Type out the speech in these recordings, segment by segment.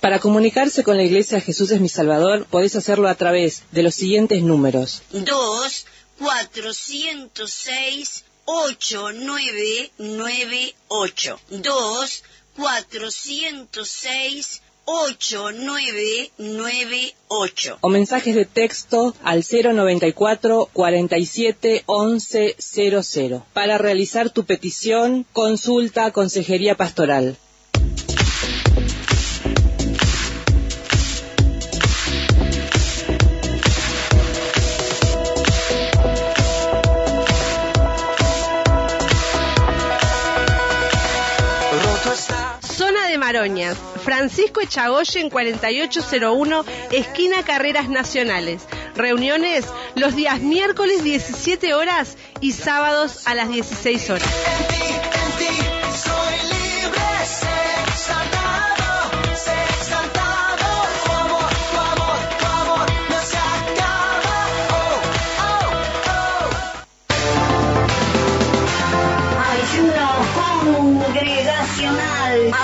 Para comunicarse con la Iglesia Jesús es mi Salvador, podés hacerlo a través de los siguientes números. 2-406-8998. 2-406-8998. O mensajes de texto al 094 47 11 00 para realizar tu petición, consulta, consejería pastoral. Zona de Maroñas, Francisco Echagoyen 4801, esquina Carreras Nacionales. Reuniones los días miércoles 17 horas y sábados a las 16 horas.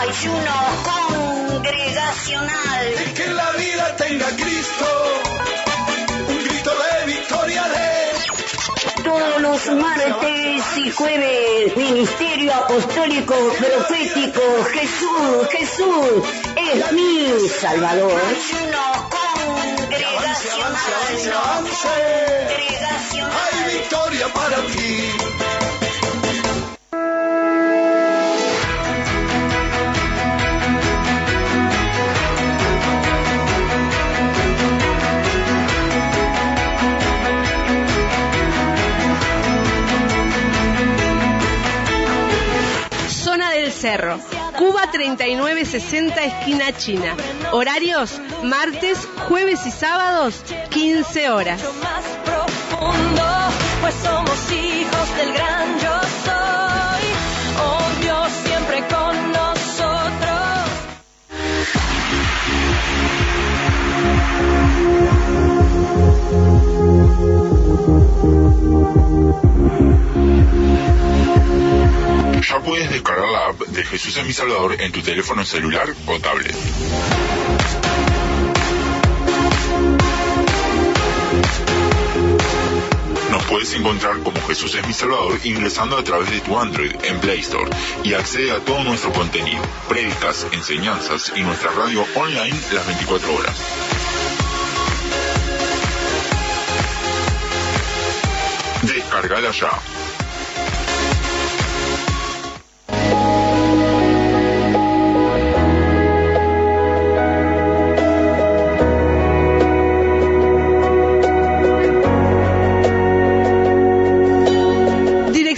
Ayuno congregacional. Y que la vida tenga Cristo, un grito de victoria de... Todos los martes y jueves, Ministerio Apostólico Profético, Jesús es mi Salvador. Ayuno congregacional. Hay victoria para ti. Cerro, Cuba 3960, esquina China. Horarios martes, jueves y sábados, 15 horas. Más profundo, pues somos hijos del gran yo soy. Oh Dios, siempre con nosotros. Ya puedes descargar la app de Jesús es mi Salvador en tu teléfono celular o tablet. Nos puedes encontrar como Jesús es mi Salvador ingresando a través de tu Android en Play Store y accede a todo nuestro contenido, prédicas, enseñanzas y nuestra radio online las 24 horas. Descargala ya.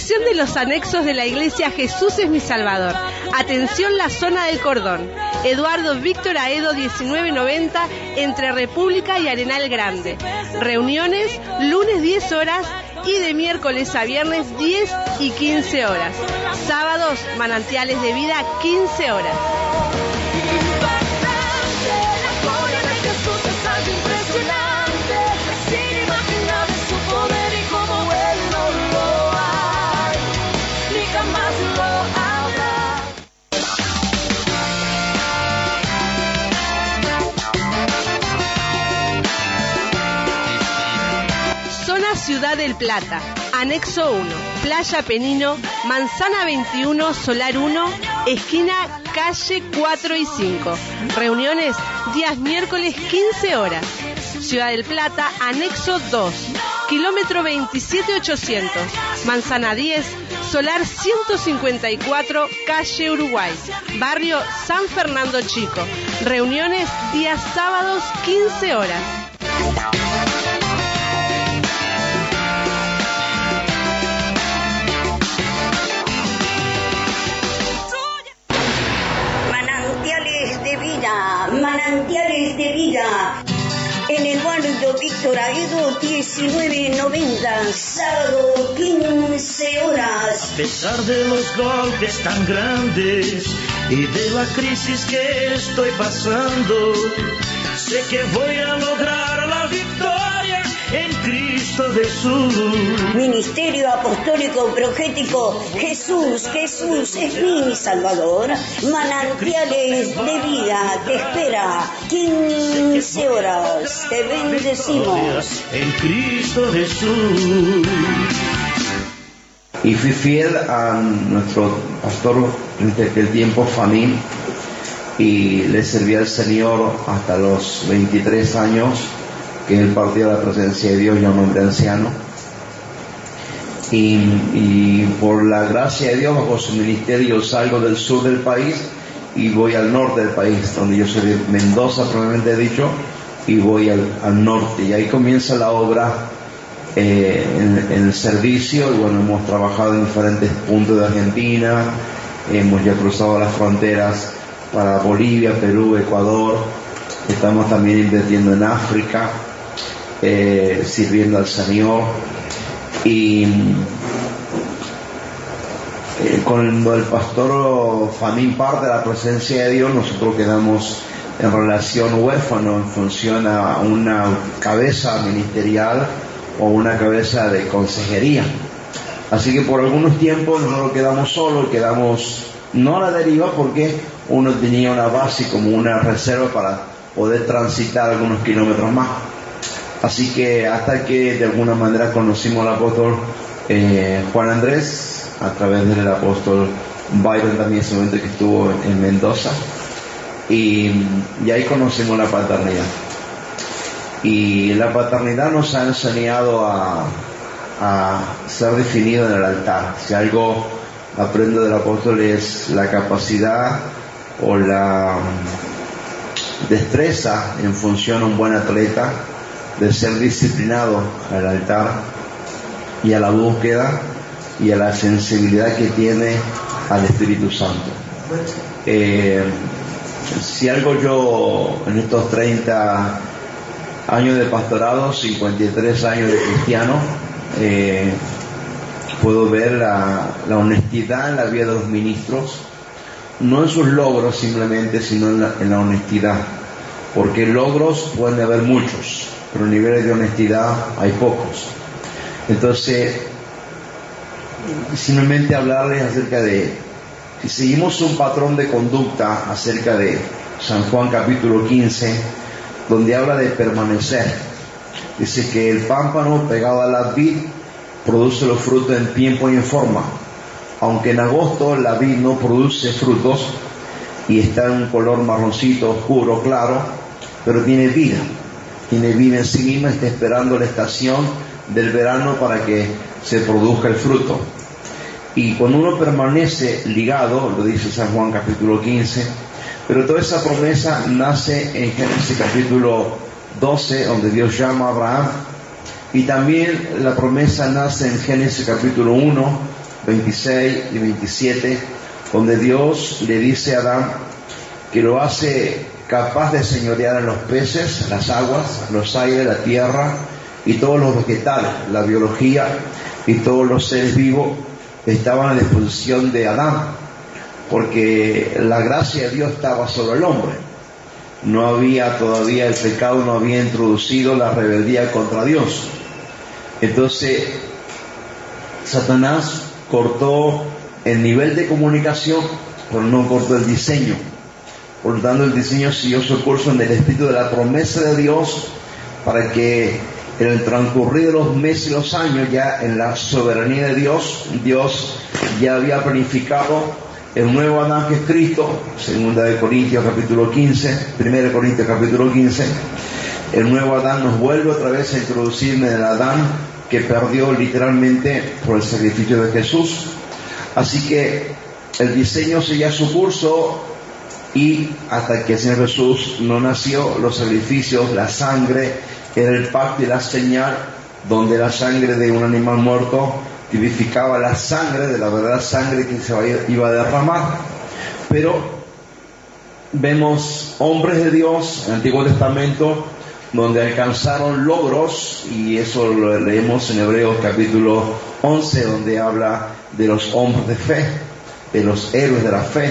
De los anexos de la Iglesia Jesús es mi Salvador. Atención, la zona del Cordón. Eduardo Víctor Aedo 1990, entre República y Arenal Grande. Reuniones lunes 10 horas y de miércoles a viernes 10 y 15 horas. Sábados, Manantiales de Vida, 15 horas. Ciudad del Plata, Anexo 1, Playa Penino, Manzana 21, Solar 1, esquina Calle 4 y 5. Reuniones días miércoles 15 horas. Ciudad del Plata, Anexo 2, kilómetro 27800, Manzana 10, Solar 154, Calle Uruguay, Barrio San Fernando Chico. Reuniones días sábados 15 horas. Manantiales de vida. En Eduardo Víctor Aedo 1990, sábado 15 horas. A pesar de los golpes tan grandes y de la crisis que estoy pasando, sé que voy a lograr la victoria en Cristo Jesús. Ministerio Apostólico Profético Jesús, Jesús es mi Salvador. Manantiales de vida te espera. 15 horas. Te bendecimos. En Cristo Jesús. Y fui fiel a nuestro pastor desde aquel tiempo, Famín, y le serví al Señor hasta los 23 años, que él partió a la presencia de Dios, ya un hombre anciano. Y por la gracia de Dios, bajo su ministerio, salgo del sur del país y voy al norte del país, donde yo soy de Mendoza, probablemente he dicho, y voy al norte. Y ahí comienza la obra en el servicio. Y bueno, hemos trabajado en diferentes puntos de Argentina, hemos ya cruzado las fronteras para Bolivia, Perú, Ecuador. Estamos también invirtiendo en África, sirviendo al Señor. Y cuando el pastor Famín parte de la presencia de Dios, nosotros quedamos en relación huérfano en función a una cabeza ministerial o una cabeza de consejería. Así que por algunos tiempos nosotros quedamos solos, quedamos no a la deriva, porque uno tenía una base como una reserva para poder transitar algunos kilómetros más. Así que hasta que de alguna manera conocimos al apóstol Juan Andrés, a través del apóstol Byron también, ese momento que estuvo en Mendoza, y ahí conocimos la paternidad. Y la paternidad nos ha enseñado a ser definido en el altar. Si algo aprendo del apóstol es la capacidad o la destreza en función a un buen atleta de ser disciplinado al altar y a la búsqueda y a la sensibilidad que tiene al Espíritu Santo. Si algo yo en estos 30 años de pastorado, 53 años de cristiano, puedo ver la honestidad en la vida de los ministros, no en sus logros simplemente, sino en la honestidad, porque logros pueden haber muchos, pero niveles de honestidad hay pocos. Entonces, simplemente hablarles acerca de, si seguimos un patrón de conducta acerca de San Juan capítulo 15, donde habla de permanecer, dice que el pámpano pegado a la vid produce los frutos en tiempo y en forma, aunque en agosto la vid no produce frutos y está en un color marroncito, oscuro, claro, pero tiene vida en sí misma, está esperando la estación del verano para que se produzca el fruto. Y cuando uno permanece ligado, lo dice San Juan capítulo 15, pero toda esa promesa nace en Génesis capítulo 12, donde Dios llama a Abraham, y también la promesa nace en Génesis capítulo 1, 26 y 27, donde Dios le dice a Adán que lo hace capaz de señorear en los peces, las aguas, los aires, la tierra y todos los vegetales. La biología y todos los seres vivos estaban a disposición de Adán, porque la gracia de Dios estaba sobre el hombre. No había todavía, el pecado no había introducido la rebeldía contra Dios. Entonces Satanás cortó el nivel de comunicación, pero no cortó el diseño. Por lo tanto, el diseño siguió su curso en el espíritu de la promesa de Dios, para que en el transcurrir de los meses y los años, ya en la soberanía de Dios, Dios ya había planificado el nuevo Adán, que es Cristo. 2 Corintios capítulo 15, 1 Corintios capítulo 15, el nuevo Adán nos vuelve otra vez a introducir en el Adán que perdió literalmente por el sacrificio de Jesús. Así que el diseño seguía su curso, y hasta que el Señor Jesús no nació, los sacrificios, la sangre era el pacto y la señal, donde la sangre de un animal muerto tipificaba la sangre de la verdadera sangre que se iba a derramar. Pero vemos hombres de Dios en el Antiguo Testamento donde alcanzaron logros, y eso lo leemos en Hebreos capítulo 11, donde habla de los hombres de fe, de los héroes de la fe.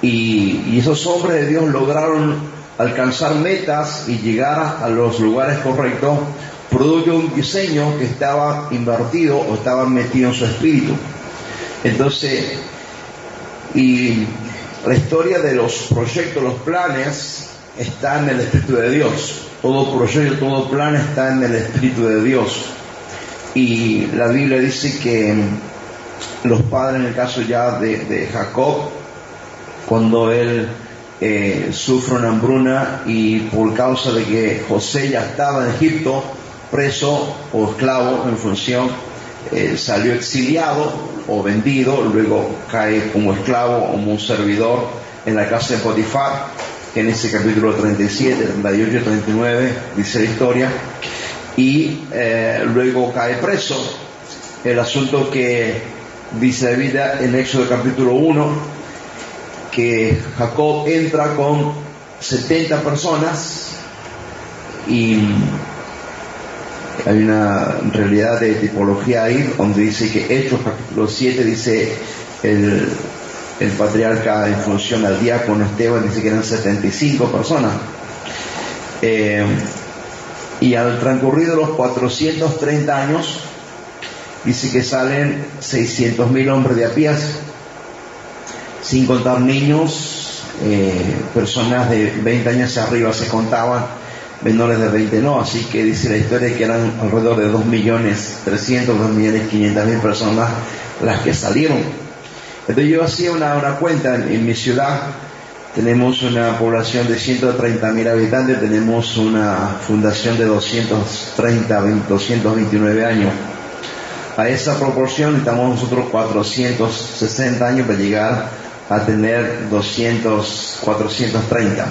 Y esos hombres de Dios lograron alcanzar metas y llegar a los lugares correctos producto de un diseño que estaba invertido o estaba metido en su espíritu. Entonces, y la historia de los proyectos, los planes, está en el Espíritu de Dios. Todo proyecto, todo plan está en el Espíritu de Dios. Y la Biblia dice que los padres, en el caso ya de Jacob, cuando él sufre una hambruna y por causa de que José ya estaba en Egipto, preso o esclavo en función, salió exiliado o vendido, luego cae como esclavo, como un servidor en la casa de Potifar, que en ese capítulo 37, 38, 39 dice la historia, y luego cae preso. El asunto que dice la Biblia en Éxodo capítulo 1, que Jacob entra con 70 personas, y hay una realidad de tipología ahí donde dice que Hechos capítulo 7 dice el patriarca en función al diácono Esteban dice que eran 75 personas, y al transcurrido los 430 años dice que salen 600.000 hombres de a pie, sin contar niños, personas de 20 años hacia arriba se contaban, menores de 20 no, así que dice la historia que eran alrededor de 2.300.000, 2.500.000 personas las que salieron. Entonces yo hacía una cuenta en mi ciudad, tenemos una población de 130.000 habitantes, tenemos una fundación de 229 años. A esa proporción estamos nosotros 460 años para llegar a tener 430.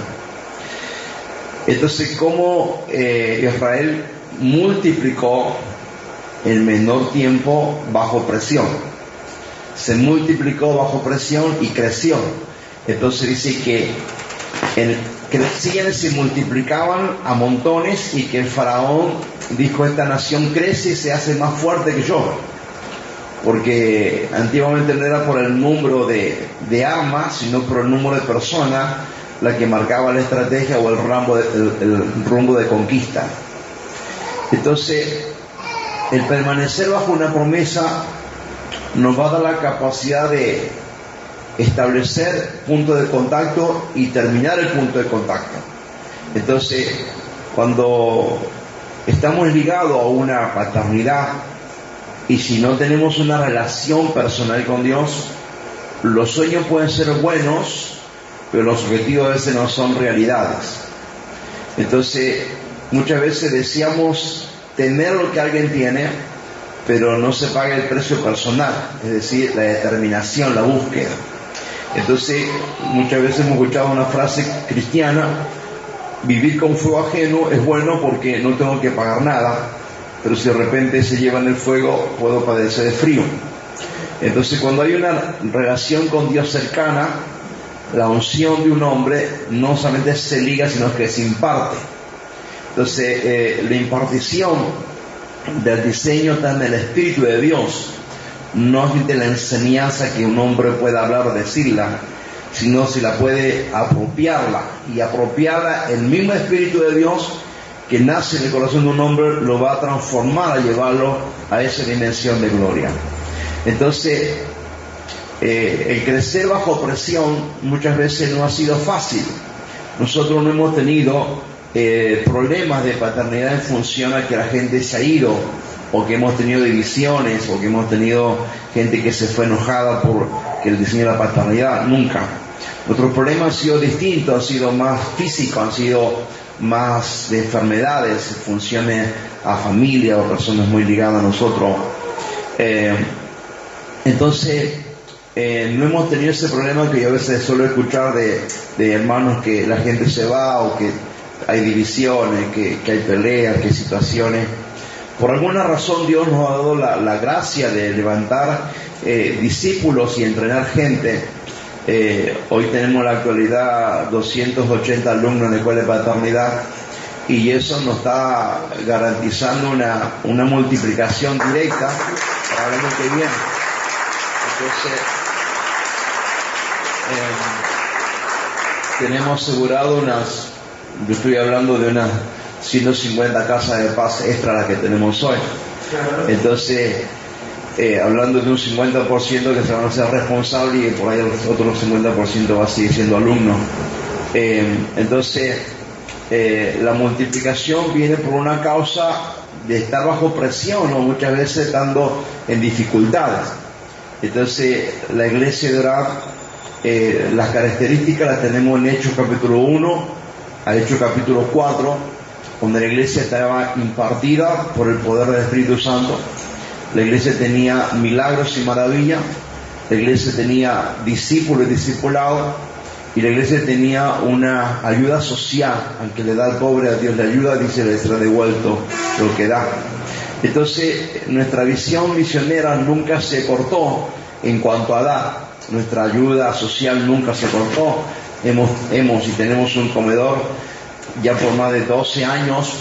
Entonces, ¿cómo Israel multiplicó en menor tiempo bajo presión? Se multiplicó bajo presión y creció. Entonces dice que crecían y se multiplicaban a montones, y que el faraón dijo: esta nación crece y se hace más fuerte que yo. Porque antiguamente no era por el número de armas, sino por el número de personas la que marcaba la estrategia o el rumbo de conquista. Entonces, el permanecer bajo una promesa nos va a dar la capacidad de establecer punto de contacto y terminar el punto de contacto. Entonces, cuando estamos ligados a una paternidad y si no tenemos una relación personal con Dios, los sueños pueden ser buenos, pero los objetivos a veces no son realidades. Entonces, muchas veces deseamos tener lo que alguien tiene, pero no se paga el precio personal, es decir, la determinación, la búsqueda. Entonces, muchas veces hemos escuchado una frase cristiana: vivir con fuego ajeno es bueno porque no tengo que pagar nada, pero si de repente se llevan el fuego, puedo padecer de frío. Entonces, cuando hay una relación con Dios cercana, la unción de un hombre no solamente se liga, sino que se imparte. Entonces, la impartición del diseño está en el Espíritu de Dios, no es de la enseñanza que un hombre pueda hablar o decirla, sino si la puede apropiarla, y apropiarla el mismo Espíritu de Dios que nace en el corazón de un hombre lo va a transformar, a llevarlo a esa dimensión de gloria. Entonces, el crecer bajo presión muchas veces no ha sido fácil. Nosotros no hemos tenido problemas de paternidad en función a que la gente se ha ido, o que hemos tenido divisiones, o que hemos tenido gente que se fue enojada por el diseño de la paternidad. Nunca. Nuestros problemas han sido distintos, han sido más físicos, han sido más de enfermedades, funciones a familia o personas muy ligadas a nosotros. Entonces, no hemos tenido ese problema que yo a veces suelo escuchar de hermanos, que la gente se va, o que hay divisiones, que hay peleas, que hay situaciones. Por alguna razón Dios nos ha dado la gracia de levantar discípulos y entrenar gente. Hoy tenemos en la actualidad 280 alumnos en la escuela de paternidad, y eso nos está garantizando una multiplicación directa para el año que viene. Entonces, tenemos asegurado yo estoy hablando de unas 150 casas de paz extra las que tenemos hoy. Entonces, hablando de un 50% que se van a hacer responsables y por ahí el otro 50% va a seguir siendo alumnos. Entonces, la multiplicación viene por una causa de estar bajo presión o muchas veces estando en dificultades. Entonces, la iglesia de Orab, las características las tenemos en Hechos capítulo 1 a Hechos capítulo 4, donde la iglesia estaba impartida por el poder del Espíritu Santo. La iglesia tenía milagros y maravillas, la iglesia tenía discípulos y discipulados, y la iglesia tenía una ayuda social. Al que le da al pobre, a Dios le ayuda, dice, le será devuelto lo que da. Entonces, nuestra visión misionera nunca se cortó en cuanto a dar. Nuestra ayuda social nunca se cortó. Hemos y tenemos un comedor ya por más de 12 años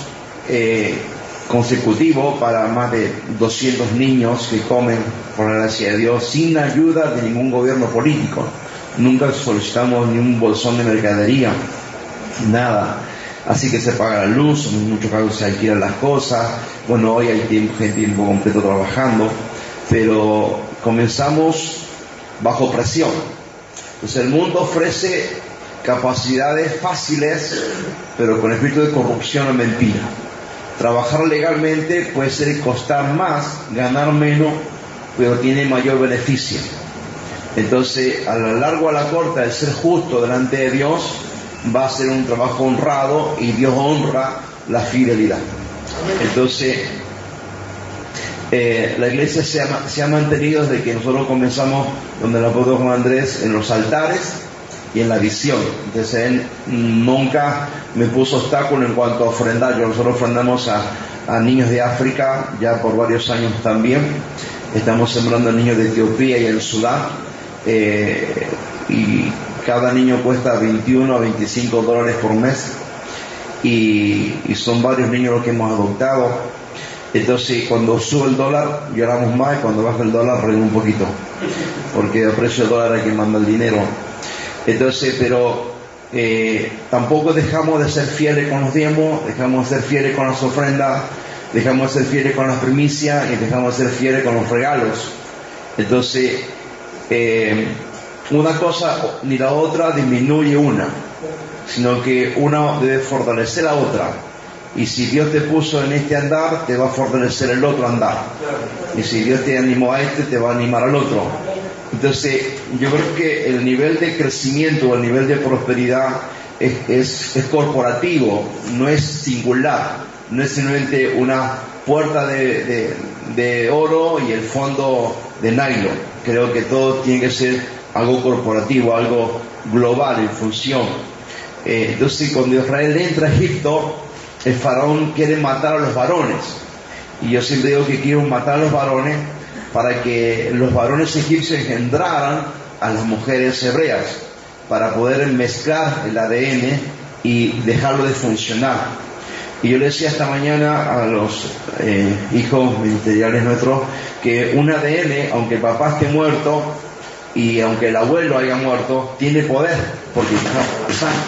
consecutivo para más de 200 niños que comen, por la gracia de Dios, sin ayuda de ningún gobierno político. Nunca solicitamos ni un bolsón de mercadería, nada. Así que se paga la luz, en muchos casos se alquilan las cosas. Bueno, hoy hay gente tiempo completo trabajando, pero comenzamos bajo presión. Entonces el mundo ofrece capacidades fáciles, pero con espíritu de corrupción o mentira. Trabajar legalmente puede ser costar más, ganar menos, pero tiene mayor beneficio. Entonces, a la larga o a la corta, el ser justo delante de Dios va a ser un trabajo honrado y Dios honra la fidelidad. Entonces, la iglesia se ha mantenido desde que nosotros comenzamos, donde el apóstol Juan Andrés, en los altares y en la visión. Entonces él nunca me puso obstáculo en cuanto a ofrendar. Nosotros ofrendamos a niños de África ya por varios años también. Estamos sembrando a niños de Etiopía y el Sudán, y cada niño cuesta 21 a 25 dólares por mes, y son varios niños los que hemos adoptado. Entonces, cuando sube el dólar lloramos más, y cuando baja el dólar reímos un poquito, porque a precio del dólar hay que mandar el dinero. Entonces, pero tampoco dejamos de ser fieles con los diezmos, dejamos de ser fieles con las ofrendas, dejamos de ser fieles con las primicias y dejamos de ser fieles con los regalos. Entonces, una cosa ni la otra disminuye una, sino que una debe fortalecer a otra. Y si Dios te puso en este andar, te va a fortalecer el otro andar. Y si Dios te animó a este, te va a animar al otro. Entonces, yo creo que el nivel de crecimiento o el nivel de prosperidad es corporativo, no es singular, no es simplemente una puerta de oro y el fondo de nylon. Creo que todo tiene que ser algo corporativo, algo global en función. Entonces, cuando Israel entra a Egipto, el faraón quiere matar a los varones, y yo siempre digo que quiero matar a los varones para que los varones egipcios engendraran a las mujeres hebreas, para poder mezclar el ADN y dejarlo de funcionar. Y yo le decía esta mañana a los hijos ministeriales nuestros que un ADN, aunque el papá esté muerto y aunque el abuelo haya muerto, tiene poder, porque está sano.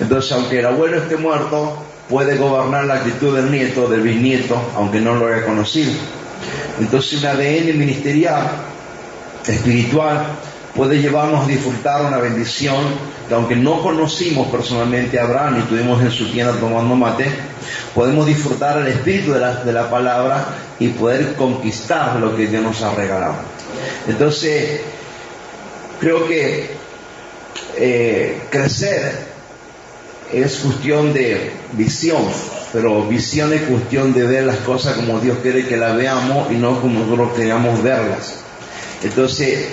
Entonces, aunque el abuelo esté muerto, puede gobernar la actitud del nieto, del bisnieto, aunque no lo haya conocido. Entonces, un ADN ministerial, espiritual, puede llevarnos a disfrutar una bendición que, aunque no conocimos personalmente a Abraham y estuvimos en su tienda tomando mate, podemos disfrutar el espíritu de la palabra y poder conquistar lo que Dios nos ha regalado. Entonces, creo que crecer es cuestión de visión, pero visión es cuestión de ver las cosas como Dios quiere que las veamos y no como nosotros queramos verlas. Entonces,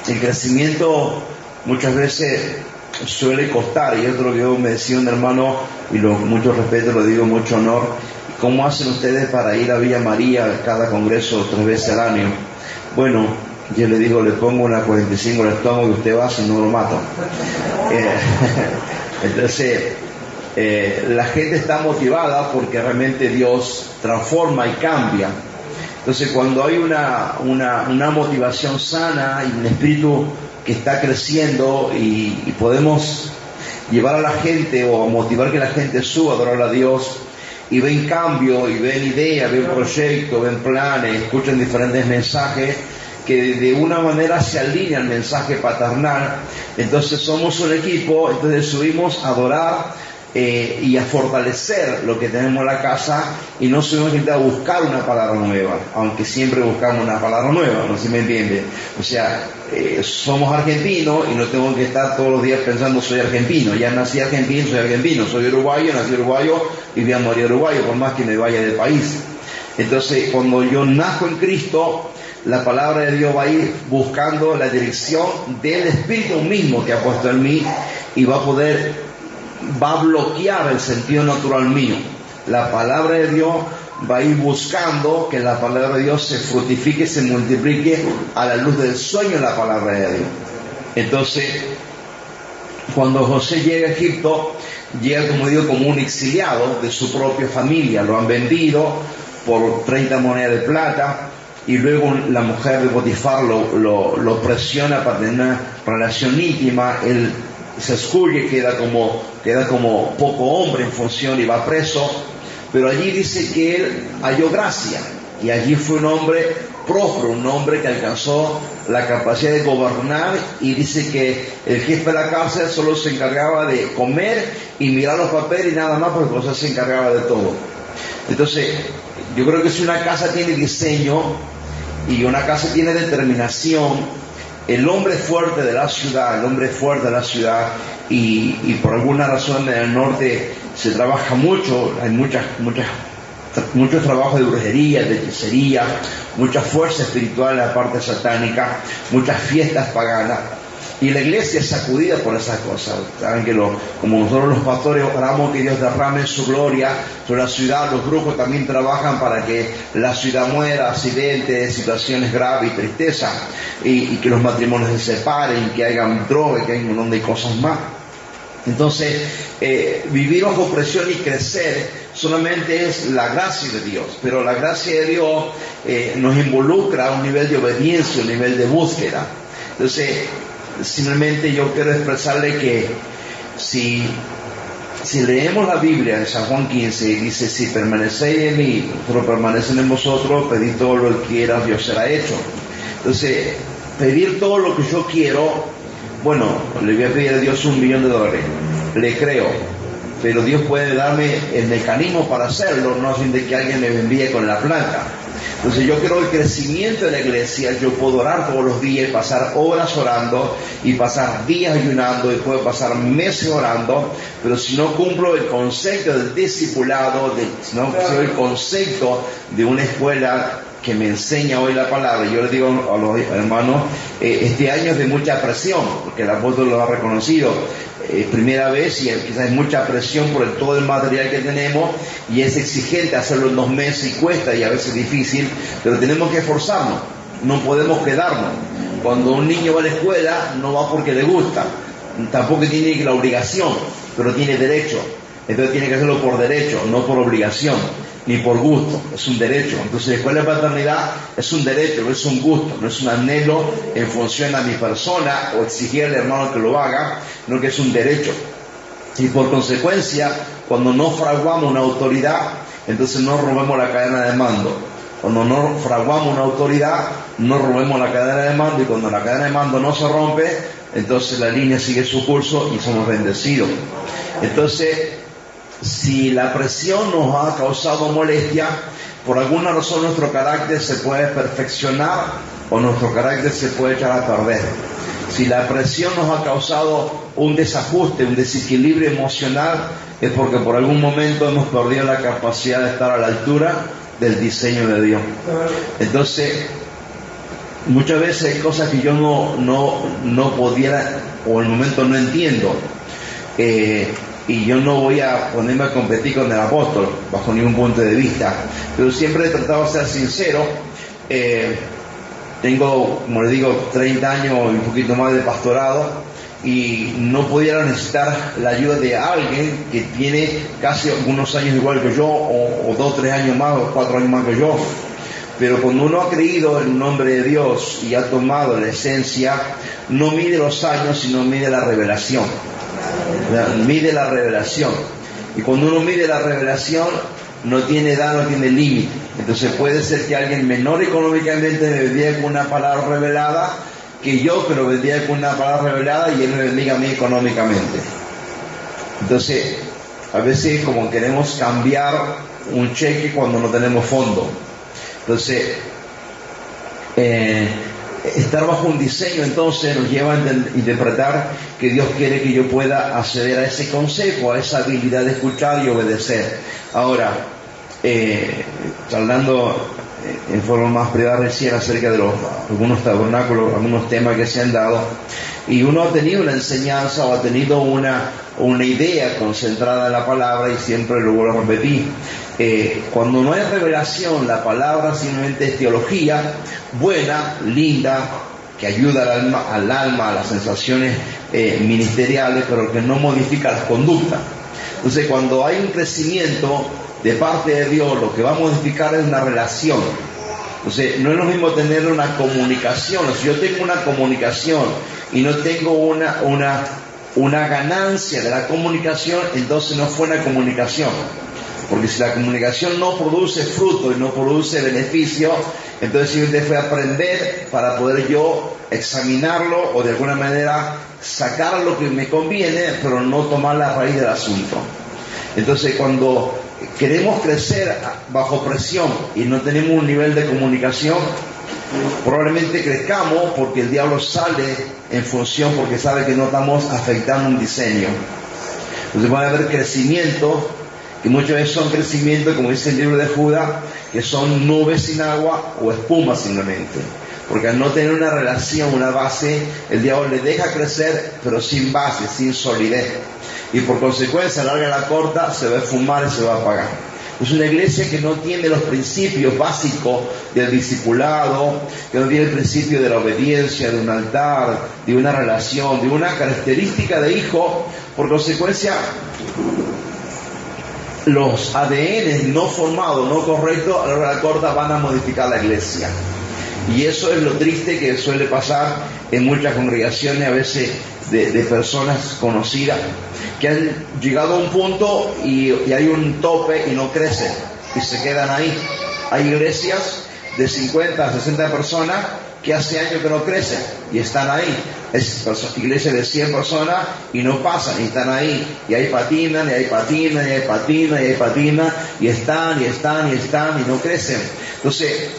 el crecimiento muchas veces suele costar, y otro que yo me decía un hermano, y mucho respeto, lo digo mucho honor: ¿cómo hacen ustedes para ir a Villa María a cada congreso 3 veces al año? Bueno, yo le digo, le pongo una 45 al estómago y usted va, si no lo mato. Entonces, la gente está motivada porque realmente Dios transforma y cambia. Entonces, cuando hay una motivación sana y un espíritu que está creciendo y podemos llevar a la gente o motivar que la gente suba a adorar a Dios, y ven cambio, y ven ideas, ven proyectos, ven planes, escuchan diferentes mensajes que de una manera se alinea al mensaje paternal. Entonces somos un equipo, entonces subimos a adorar y a fortalecer lo que tenemos en la casa, y no solamente a buscar una palabra nueva, aunque siempre buscamos una palabra nueva, no sé si me entiende. O sea, somos argentinos y no tengo que estar todos los días pensando soy argentino, ya nací argentino, soy uruguayo, nací uruguayo y voy a morir uruguayo por más que me vaya del país. Entonces cuando yo nazco en Cristo, la palabra de Dios va a ir buscando la dirección del Espíritu mismo que ha puesto en mí, y va a bloquear el sentido natural mío. La palabra de Dios va a ir buscando que la palabra de Dios se fructifique, se multiplique a la luz del sueño de la palabra de Dios. Entonces, cuando José llega a Egipto, llega, como digo, como un exiliado de su propia familia. Lo han vendido por 30 monedas de plata, y luego la mujer de Potifar lo presiona para tener una relación íntima. Él se escuye, queda como poco hombre en función y va preso, pero allí dice que él halló gracia, y allí fue un hombre próspero, un hombre que alcanzó la capacidad de gobernar, y dice que el jefe de la cárcel solo se encargaba de comer y mirar los papeles y nada más, porque José se encargaba de todo. Entonces yo creo que si una casa tiene diseño y una casa tiene determinación, el hombre fuerte de la ciudad, y por alguna razón en el norte se trabaja mucho, hay muchos trabajos de brujería, de hechicería, mucha fuerza espiritual en la parte satánica, muchas fiestas paganas, y la iglesia es sacudida por esas cosas. Saben que como nosotros los pastores oramos que Dios derrame su gloria sobre la ciudad, los brujos también trabajan para que la ciudad muera, accidentes, situaciones graves y tristeza, y que los matrimonios se separen, que hagan droga, que hay un montón de cosas más. Entonces, vivir bajo presión y crecer solamente es la gracia de Dios, pero la gracia de Dios nos involucra a un nivel de obediencia, un nivel de búsqueda. Entonces, simplemente yo quiero expresarle que si leemos la Biblia en San Juan 15, dice: si permanecéis en mí, pero permanecen en vosotros, pedid todo lo que quieras, Dios será hecho. Entonces, pedir todo lo que yo quiero, bueno, le voy a pedir a Dios $1 millón, le creo, pero Dios puede darme el mecanismo para hacerlo, no sin de que alguien me envíe con la plata. Entonces yo creo el crecimiento de la iglesia, yo puedo orar todos los días, pasar horas orando y pasar días ayunando y puedo pasar meses orando, pero si no cumplo el concepto del discipulado, si no cumplo el concepto de una escuela que me enseña hoy la palabra, yo les digo a los hermanos, este año es de mucha presión, porque el apóstol lo ha reconocido, primera vez, y quizás hay mucha presión por todo el material que tenemos, y es exigente hacerlo en 2 meses y cuesta, y a veces difícil, pero tenemos que esforzarnos, no podemos quedarnos. Cuando un niño va a la escuela, no va porque le gusta, tampoco tiene la obligación, pero tiene derecho. Entonces tiene que hacerlo por derecho, no por obligación, ni por gusto, es un derecho. Entonces la escuela de paternidad es un derecho, no es un gusto, no es un anhelo en función a mi persona o exigirle al hermano que lo haga, sino que es un derecho. Y por consecuencia, cuando no fraguamos una autoridad, entonces no rompemos la cadena de mando. Cuando no fraguamos una autoridad, no rompemos la cadena de mando, y cuando la cadena de mando no se rompe, entonces la línea sigue su curso y somos bendecidos. Entonces, si la presión nos ha causado molestia, por alguna razón nuestro carácter se puede perfeccionar o nuestro carácter se puede echar a perder. Si la presión nos ha causado un desajuste, un desequilibrio emocional, es porque por algún momento hemos perdido la capacidad de estar a la altura del diseño de Dios. Entonces, muchas veces hay cosas que yo no pudiera, o en el momento no entiendo, y yo no voy a ponerme a competir con el apóstol bajo ningún punto de vista, pero siempre he tratado de ser sincero. Tengo, como les digo, 30 años y un poquito más de pastorado, y no pudiera necesitar la ayuda de alguien que tiene casi algunos años igual que yo, o 2, 3 años más, o 4 años más que yo. Pero cuando uno ha creído en el nombre de Dios y ha tomado la esencia, no mide los años, sino mide la revelación. Mide la revelación. Y cuando uno mide la revelación, no tiene edad, no tiene límite. Entonces puede ser que alguien menor económicamente me bendiga con una palabra revelada, que yo que lo bendiga con una palabra revelada y él me bendiga a mí económicamente. Entonces, a veces como queremos cambiar un cheque cuando no tenemos fondo. Entonces, estar bajo un diseño entonces nos lleva a interpretar que Dios quiere que yo pueda acceder a ese consejo, a esa habilidad de escuchar y obedecer. Ahora, hablando en forma más privada recién acerca de algunos tabernáculos, algunos temas que se han dado, y uno ha tenido una enseñanza o ha tenido una idea concentrada en la palabra, y siempre lo vuelvo a repetir, cuando no hay revelación, la palabra simplemente es teología buena, linda, que ayuda al alma, a las sensaciones ministeriales, pero que no modifica las conductas. Entonces, cuando hay un crecimiento de parte de Dios, lo que va a modificar es una relación. Entonces, no es lo mismo tener una comunicación. Si yo tengo una comunicación y no tengo una ganancia de la comunicación, entonces no fue una comunicación. Porque si la comunicación no produce fruto y no produce beneficio, entonces simplemente fue aprender para poder yo examinarlo o de alguna manera sacar lo que me conviene, pero no tomar la raíz del asunto. Entonces, cuando queremos crecer bajo presión y no tenemos un nivel de comunicación, probablemente crezcamos porque el diablo sale en función, porque sabe que no estamos afectando un diseño. Entonces puede haber crecimiento, que muchas veces son crecimientos, como dice el libro de Judas, que son nubes sin agua o espuma simplemente. Porque al no tener una relación, una base, el diablo le deja crecer, pero sin base, sin solidez. Y por consecuencia, a larga y a la corta, se va a fumar y se va a apagar. Es una iglesia que no tiene los principios básicos del discipulado, que no tiene el principio de la obediencia, de un altar, de una relación, de una característica de hijo. Por consecuencia, los ADN no formados, no correctos, a la larga y a la corta van a modificar la iglesia. Y eso es lo triste que suele pasar en muchas congregaciones, a veces de personas conocidas, que han llegado a un punto y hay un tope y no crecen, y se quedan ahí. Hay iglesias de 50 a 60 personas que hace años que no crecen y están ahí. Es iglesias de 100 personas y no pasan, y están ahí, y ahí patinan, y ahí patinan, y ahí patinan, y ahí patinan, y están y no crecen. Entonces,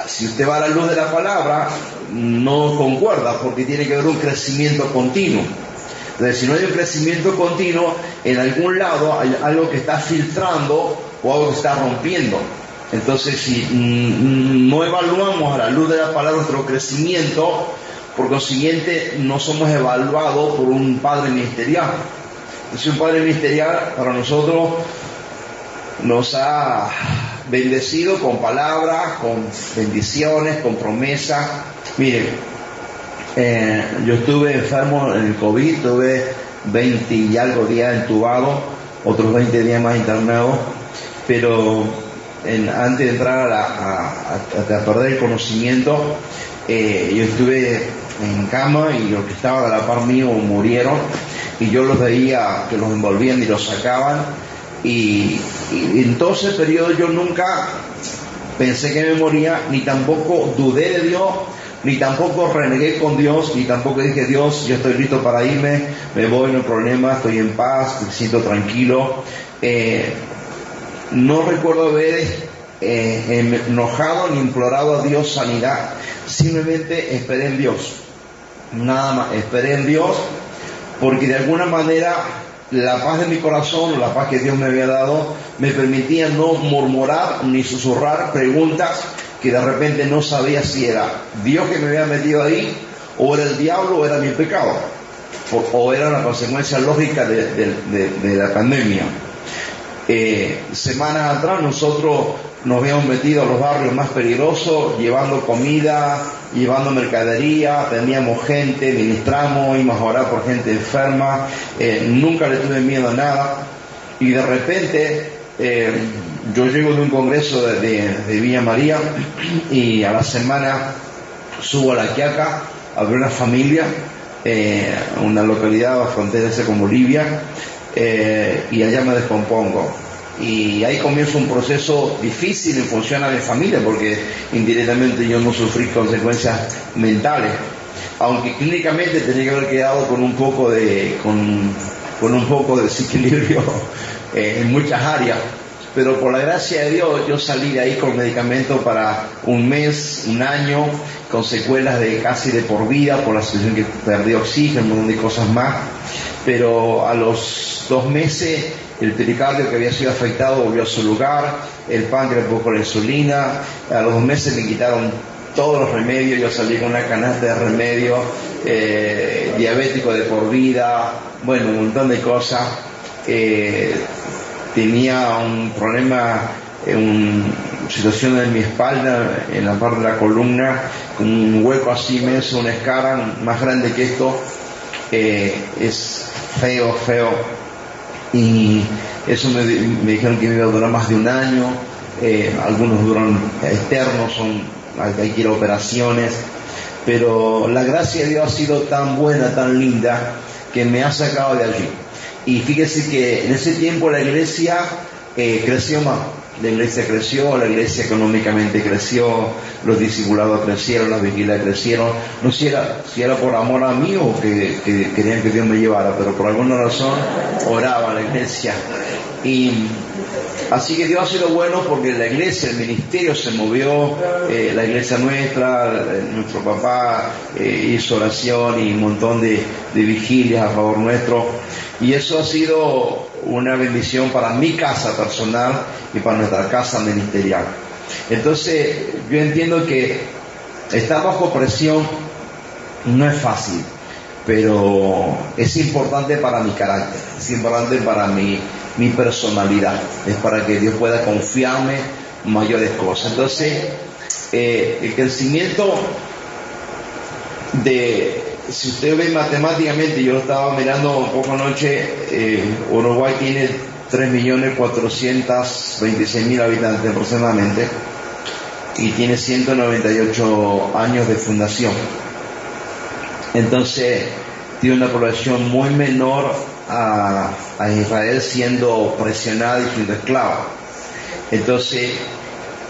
si usted va a la luz de la palabra, no concuerda, porque tiene que haber un crecimiento continuo. Entonces, si no hay un crecimiento continuo, en algún lado hay algo que está filtrando o algo que está rompiendo. Entonces, si no evaluamos a la luz de la palabra nuestro crecimiento, por consiguiente no somos evaluados por un padre ministerial. Entonces, un padre ministerial para nosotros nos ha bendecido con palabras, con bendiciones, con promesas. Miren, yo estuve enfermo en el COVID, tuve 20 y algo días entubado, otros 20 días más internado, pero antes de entrar a perder el conocimiento, yo estuve en cama y los que estaban a la par mío murieron, y yo los veía que los envolvían y los sacaban. Y en todo ese periodo yo nunca pensé que me moría, ni tampoco dudé de Dios, ni tampoco renegué con Dios, ni tampoco dije: Dios, yo estoy listo para irme, me voy, no hay problema, estoy en paz, me siento tranquilo. No recuerdo haber enojado ni implorado a Dios sanidad, simplemente esperé en Dios, nada más, esperé en Dios, porque de alguna manera la paz de mi corazón, la paz que Dios me había dado, me permitía no murmurar ni susurrar preguntas que de repente no sabía si era Dios que me había metido ahí, o era el diablo, o era mi pecado, o era una consecuencia lógica de la pandemia. Semanas atrás nosotros nos habíamos metido a los barrios más peligrosos, llevando comida, llevando mercadería, teníamos gente, ministramos, íbamos a orar por gente enferma, nunca le tuve miedo a nada. Y de repente yo llego de un congreso de Villa María, y a la semana subo a La Quiaca a ver una familia una localidad fronteriza con Bolivia, y allá me descompongo. Y ahí comienza un proceso difícil en función a mi familia, porque indirectamente yo no sufrí consecuencias mentales, aunque clínicamente tenía que haber quedado con un poco de desequilibrio en muchas áreas. Pero por la gracia de Dios yo salí de ahí con medicamento para un mes, un año, con secuelas de casi de por vida por la situación que perdí oxígeno, un montón de cosas más. Pero a los 2 meses el pericardio que había sido afectado volvió a su lugar, el páncreas puso la insulina, a los 2 meses me quitaron todos los remedios, yo salí con una canasta de remedios, diabético de por vida, bueno, un montón de cosas. Tenía un problema, una situación en mi espalda, en la parte de la columna, con un hueco así inmenso, una escara más grande que esto. Es feo, y eso me dijeron que me iba a durar más de un año. Algunos duran eternos, hay que ir a operaciones, pero la gracia de Dios ha sido tan buena, tan linda, que me ha sacado de allí. Y fíjese que en ese tiempo la iglesia creció más. La iglesia creció, la iglesia económicamente creció, los discipulados crecieron, las vigilias crecieron. No sé si era por amor a mí o que querían que Dios me llevara, pero por alguna razón oraba la iglesia. Y así que Dios ha sido bueno, porque la iglesia, el ministerio se movió, la iglesia nuestra, nuestro papá hizo oración y un montón de vigilias a favor nuestro, y eso ha sido una bendición para mi casa personal y para nuestra casa ministerial. Entonces yo entiendo que estar bajo presión no es fácil, pero es importante para mi carácter, es importante para mi personalidad, es para que Dios pueda confiarme mayores cosas. Entonces el crecimiento si usted ve matemáticamente, yo lo estaba mirando un poco anoche, Uruguay tiene 3.426.000 habitantes aproximadamente, y tiene 198 años de fundación. Entonces tiene una población muy menor a Israel, siendo presionada y siendo esclava. Entonces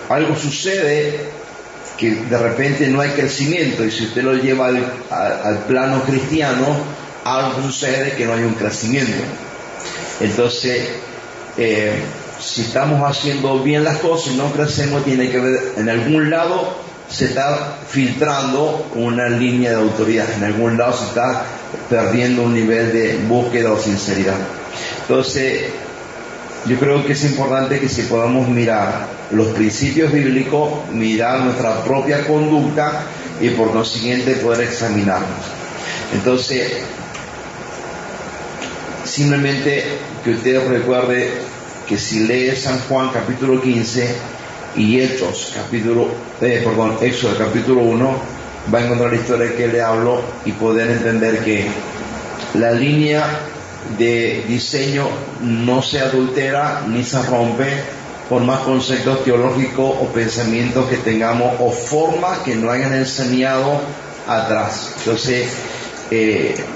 algo sucede, que de repente no hay crecimiento, y si usted lo lleva al plano cristiano, algo sucede, que no hay un crecimiento. Entonces si estamos haciendo bien las cosas y no crecemos, tiene que ver, en algún lado se está filtrando una línea de autoridad, en algún lado se está perdiendo un nivel de búsqueda o sinceridad. Entonces yo creo que es importante que si podamos mirar los principios bíblicos, mirar nuestra propia conducta y por consiguiente poder examinarnos. Entonces, simplemente que usted recuerde que si lee San Juan capítulo 15 y Éxodo capítulo 1, va a encontrar la historia que le hablo y poder entender que la línea de diseño no se adultera ni se rompe por más conceptos teológicos o pensamientos que tengamos o formas que no hayan enseñado atrás. Entonces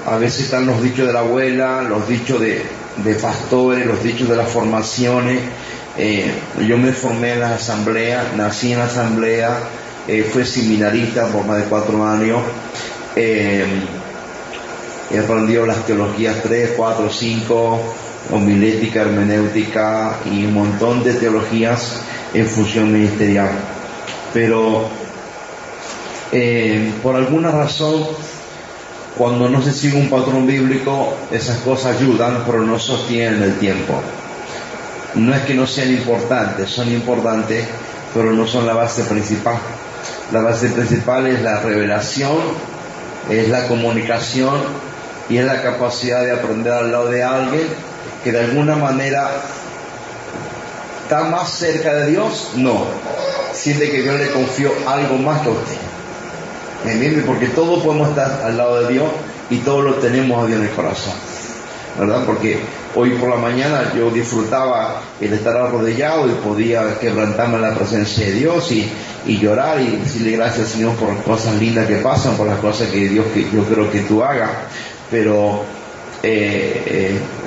a veces están los dichos de la abuela, los dichos de pastores, los dichos de las formaciones. Yo me formé en las asambleas, nací en la asamblea, fui seminarista por más de 4 años. He aprendido las teologías 3, 4, 5, homilética, hermenéutica y un montón de teologías en función ministerial. Pero por alguna razón, cuando no se sigue un patrón bíblico, esas cosas ayudan, pero no sostienen el tiempo. No es que no sean importantes, son importantes, pero no son la base principal. La base principal es la revelación, es la comunicación, y es la capacidad de aprender al lado de alguien que de alguna manera está más cerca de Dios. No, siente que Dios le confió algo más que a usted. ¿Me entiende? Porque todos podemos estar al lado de Dios y todos lo tenemos a Dios en el corazón, ¿verdad? Porque Hoy por la mañana yo disfrutaba el estar arrodillado y podía quebrantarme en la presencia de Dios y llorar y decirle gracias, Señor, por las cosas lindas que pasan, por las cosas que Dios que yo creo que tú hagas. Pero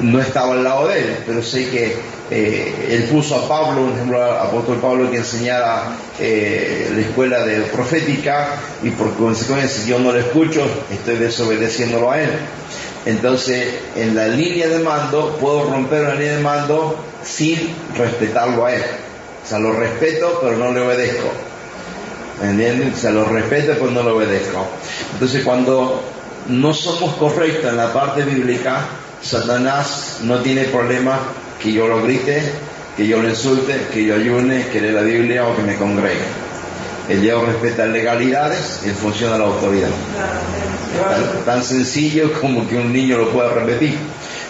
no estaba al lado de él, pero sé que él puso a Pablo, por ejemplo, al apóstol Pablo, que enseñara la escuela de profética, y por consecuencia, si yo no lo escucho, estoy desobedeciéndolo a él. Entonces, en la línea de mando, puedo romper la línea de mando sin respetarlo a él. O sea, lo respeto, pero no le obedezco. ¿Me entienden? O sea, lo respeto, pero no lo obedezco. Entonces, cuando no somos correctos en la parte bíblica, Satanás no tiene problema que yo lo grite, que yo lo insulte, que yo ayune, que lea la Biblia o que me congregue. El Dios respeta legalidades en función de la autoridad. Tan sencillo como que un niño lo pueda repetir.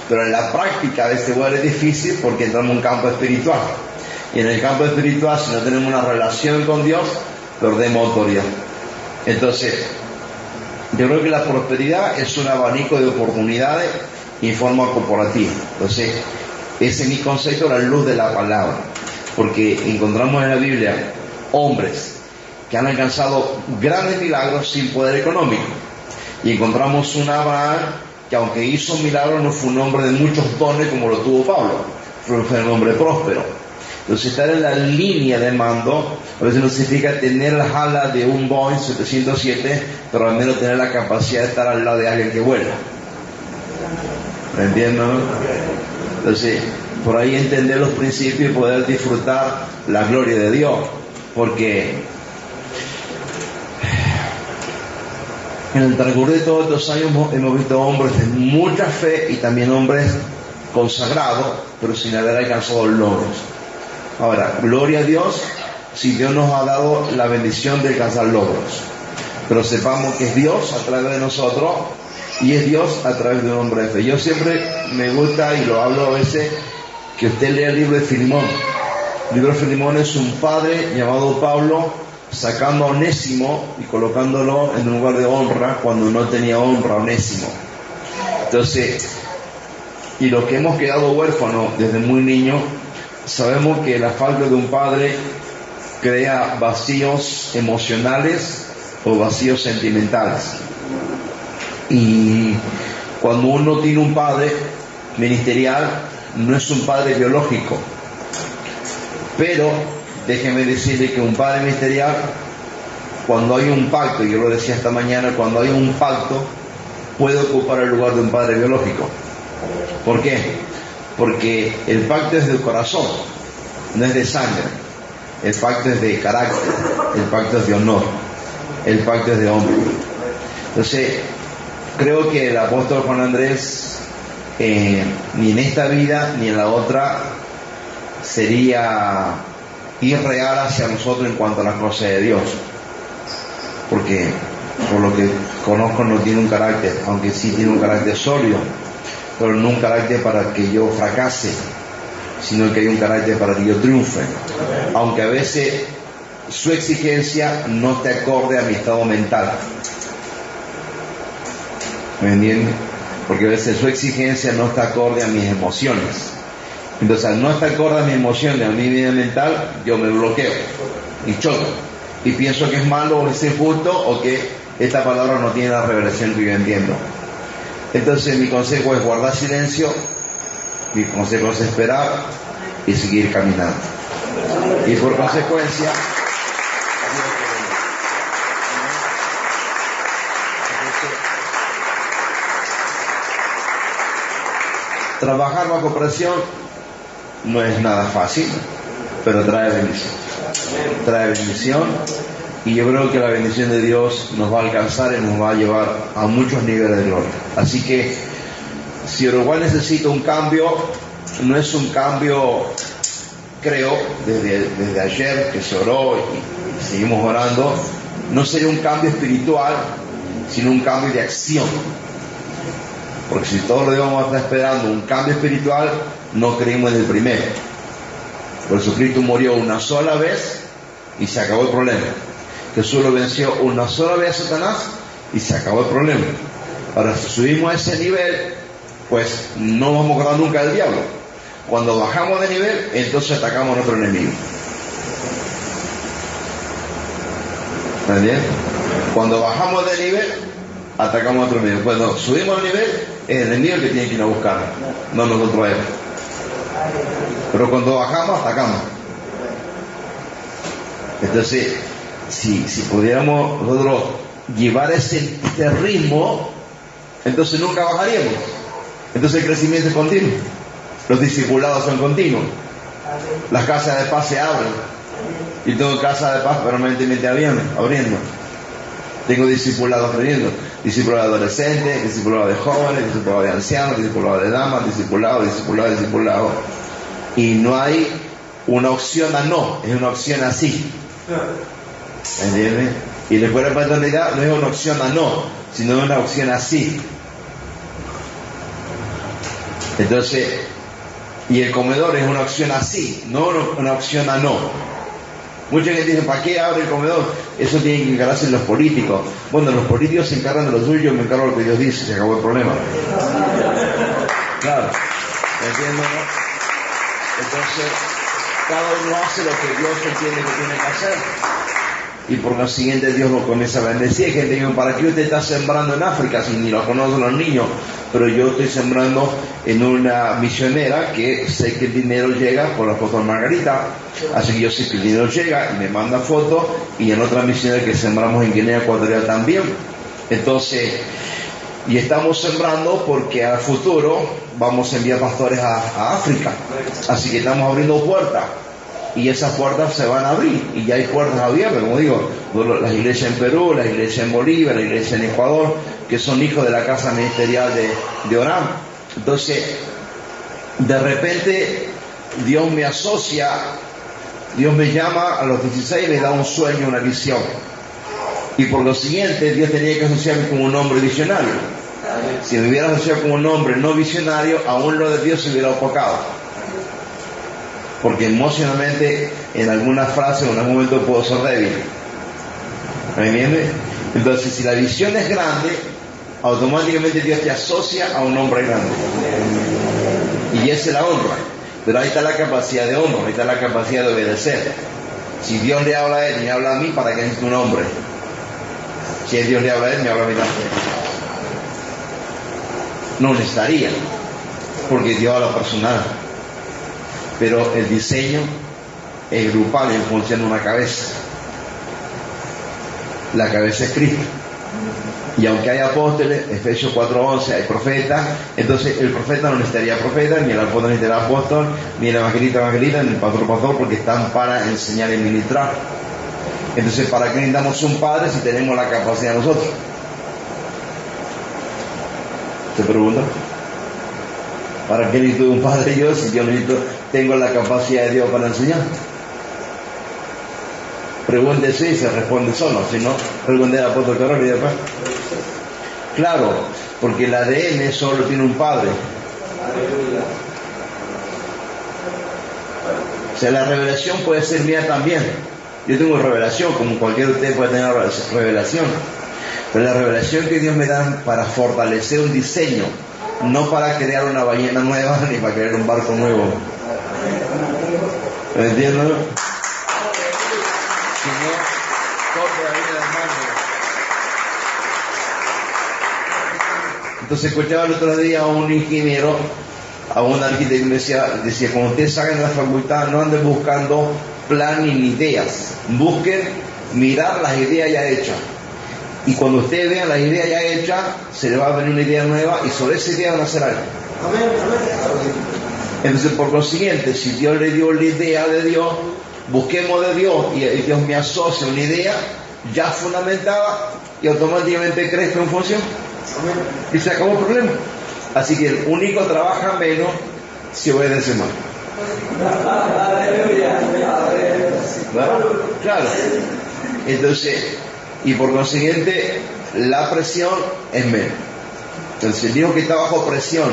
Pero en la práctica de este lugar es difícil porque entramos en un campo espiritual. Y en el campo espiritual, si no tenemos una relación con Dios, perdemos autoridad. Entonces, yo creo que la prosperidad es un abanico de oportunidades en forma corporativa. Entonces, ese es mi concepto, la luz de la palabra. Porque encontramos en la Biblia hombres que han alcanzado grandes milagros sin poder económico. Y encontramos un Abraham que, aunque hizo milagros, no fue un hombre de muchos dones como lo tuvo Pablo. Fue un hombre próspero. Entonces, estar en la línea de mando a veces no significa tener las alas de un Boeing 707, pero al menos tener la capacidad de estar al lado de alguien que vuela. ¿Me entiendes? Entonces, por ahí entender los principios y poder disfrutar la gloria de Dios. Porque en el transcurso de todos estos años hemos visto hombres de mucha fe y también hombres consagrados, pero sin haber alcanzado logros. Ahora, gloria a Dios si Dios nos ha dado la bendición de alcanzar logros. Pero sepamos que es Dios a través de nosotros y es Dios a través de un hombre de fe. Yo siempre me gusta, y lo hablo a veces, que usted lea el libro de Filemón. El libro de Filemón es un padre llamado Pablo sacando a Onésimo y colocándolo en un lugar de honra cuando no tenía honra a Onésimo. Entonces, y los que hemos quedado huérfanos desde muy niños, sabemos que la falta de un padre crea vacíos emocionales o vacíos sentimentales. Y cuando uno tiene un padre ministerial, no es un padre biológico. Pero déjeme decirle que un padre ministerial, cuando hay un pacto, yo lo decía esta mañana, cuando hay un pacto, puede ocupar el lugar de un padre biológico. ¿Por qué? Porque el pacto es del corazón, no es de sangre. El pacto es de carácter, el pacto es de honor, el pacto es de hombre. Entonces, creo que el apóstol Juan Andrés, ni en esta vida ni en la otra, sería irreal hacia nosotros en cuanto a las cosas de Dios. Porque, por lo que conozco, no tiene un carácter, aunque sí tiene un carácter sólido, pero no un carácter para que yo fracase, sino que hay un carácter para que yo triunfe. Aunque a veces su exigencia no te acorde a mi estado mental. ¿Me entiendes? Porque a veces su exigencia no está acorde a mis emociones. Entonces, al no estar acorde a mis emociones, a mi vida mental, yo me bloqueo y choco. Y pienso que es malo o es injusto o que esta palabra no tiene la revelación que yo entiendo. Entonces, mi consejo es guardar silencio, mi consejo es esperar y seguir caminando. Y por consecuencia, trabajar bajo presión no es nada fácil, pero trae bendición. Trae bendición, y yo creo que la bendición de Dios nos va a alcanzar y nos va a llevar a muchos niveles de gloria. Así que, si Uruguay necesita un cambio, no es un cambio, creo, desde ayer que se oró y seguimos orando, no sería un cambio espiritual, sino un cambio de acción. Porque si todos lo íbamos a estar esperando un cambio espiritual, no creímos en el primero. Por eso Cristo murió una sola vez y se acabó el problema. Jesús lo venció una sola vez a Satanás y se acabó el problema. Ahora, si subimos a ese nivel, pues no vamos a ganar nunca del diablo. Cuando bajamos de nivel, entonces atacamos a nuestro enemigo. ¿Entiendes? Cuando bajamos de nivel, atacamos a nuestro enemigo. Cuando subimos de nivel, es el enemigo el que tiene que ir a buscar, no nosotros a él. Pero cuando bajamos, atacamos. Entonces, si pudiéramos nosotros llevar este ritmo, entonces nunca bajaríamos. Entonces el crecimiento es continuo. Los discipulados son continuos. Las casas de paz se abren. Y tengo casas de paz permanentemente abriendo. Tengo discipulados abriendo. Discipulados de adolescentes, discipulados de jóvenes, discipulados de ancianos, discipulados de damas, discipulados. Y no hay una opción a no, es una opción así. ¿Entiendes? Y la escuela de paternidad no es una opción a no, sino una opción así. Entonces, y el comedor es una opción así, no una opción a no. Mucha gente dice, ¿para qué abre el comedor? Eso tienen que encargarse los políticos. Bueno, los políticos se encargan de lo suyo, yo me encargo de lo que Dios dice, se acabó el problema. Claro, ¿entiendes? Entonces, cada uno hace lo que Dios entiende que tiene que hacer. Y por lo siguiente Dios lo comienza a bendecir. Hay gente que dice, ¿para qué usted está sembrando en África si ni lo conocen los niños? Pero yo estoy sembrando en una misionera que sé que el dinero llega por la foto de Margarita. Así que yo sé que el dinero llega y me manda fotos. Y en otra misionera que sembramos en Guinea Ecuatorial también. Entonces, y estamos sembrando porque al futuro vamos a enviar pastores a África. Así que estamos abriendo puertas. Y esas puertas se van a abrir, y ya hay puertas abiertas, como digo, las iglesias en Perú, las iglesias en Bolivia, la iglesia en Ecuador, que son hijos de la casa ministerial de Orán. Entonces, de repente, Dios me asocia, Dios me llama a los 16 y me da un sueño, una visión. Y por lo siguiente, Dios tenía que asociarme con un hombre visionario. Si me hubiera asociado con un hombre no visionario, aún lo de Dios se hubiera opacado. Porque emocionalmente en alguna frase o en algún momento puedo ser débil. ¿Me entiendes? Entonces, si la visión es grande, automáticamente Dios te asocia a un hombre grande. Y esa es la honra. Pero ahí está la capacidad de honra, ahí está la capacidad de obedecer. Si Dios le habla a él y me habla a mí, ¿para qué necesito un hombre? Si Dios le habla a él, me habla a mí también. No necesitaría, porque Dios habla personal. Pero el diseño es grupal en función de una cabeza. La cabeza es Cristo. Y aunque hay apóstoles, Efesios 4:11, hay profetas, entonces el profeta no necesitaría profeta, ni el apóstol necesitaría apóstol, ni el evangelista, ni el pastor, porque están para enseñar y ministrar. Entonces, ¿para qué necesitamos un padre si tenemos la capacidad nosotros? ¿Se pregunta? ¿Para qué necesito un padre yo si yo tengo la capacidad de Dios para enseñar? Pregúntese y se responde solo, si no, pregunté al apóstol Carol y después. Claro, porque el ADN solo tiene un padre. O sea, la revelación puede ser mía también. Yo tengo revelación, como cualquier de ustedes puede tener revelación. Pero la revelación que Dios me da para fortalecer un diseño, no para crear una ballena nueva ni para crear un barco nuevo. ¿Me entiendes? Sino, corte la vida del mando. Entonces escuchaba el otro día a un ingeniero, a un arquitecto que decía, cuando ustedes salgan de la facultad, no anden buscando plan ni ideas. Busquen mirar las ideas ya hechas. Y cuando ustedes vean las ideas ya hechas, se les va a venir una idea nueva y sobre esa idea van a hacer algo. Entonces, por lo siguiente, si Dios le dio la idea de Dios, busquemos de Dios y Dios me asocia una idea ya fundamentada y automáticamente crezca en función. Y se acabó el problema. Así que el único trabaja menos si obedece más. Claro. Entonces, y por consiguiente la presión es menos. Entonces el hijo que está bajo presión